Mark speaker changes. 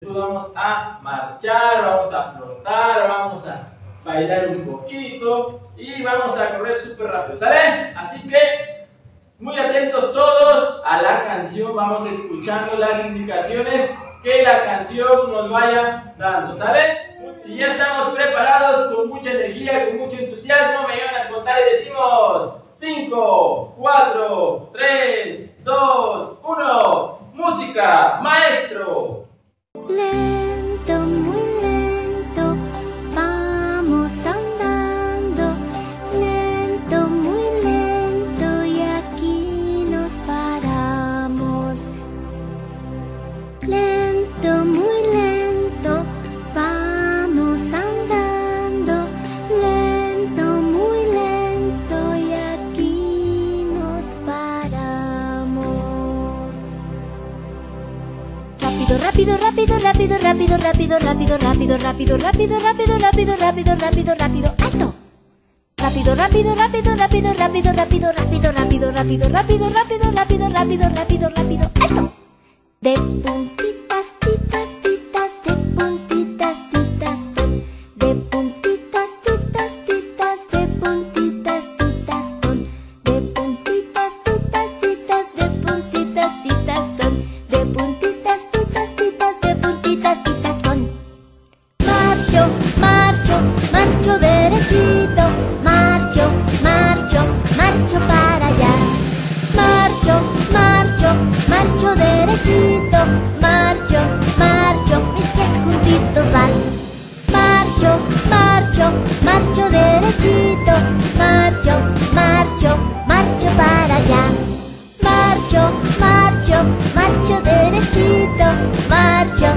Speaker 1: Vamos a marchar, vamos a flotar, vamos a bailar un poquito y vamos a correr súper rápido, ¿sale? Así que muy atentos todos a la canción, vamos escuchando las indicaciones que la canción nos vaya dando, ¿sale? Si ya estamos preparados, con mucha energía, con mucho entusiasmo, me van a contar y decimos 5, 4, 3, 2, 1, música, maestro.
Speaker 2: Lento, muy lento, vamos andando, lento, muy lento, y aquí nos paramos. Lento, muy lento, vamos andando, lento, muy lento, y aquí nos paramos. Rápido, rápido, rápido, rápido, rápido, rápido, rápido, rápido, rápido, rápido, rápido, rápido, rápido, rápido, alto. Rápido, rápido, rápido, rápido, rápido, rápido, rápido, rápido, rápido, rápido, rápido, rápido, rápido, rápido, rápido, alto. De puntitas, titas, titas, de puntitas, titas, ton. De puntitas, titas, titas, de puntitas, titas, ton. De puntitas, titas, titas, de puntitas, titas, ton. De puntitas, titas, titas, de puntitas, titas, ton. Marcho, marcho, marcho derechito. Marcho, marcho, marcho para allá. Marcho, marcho, marcho derechito. Marcho, marcho, mis pies juntitos van. Marcho, marcho, marcho derechito. Marcho, marcho, marcho para allá. Marcho, marcho, marcho derechito. Marcho,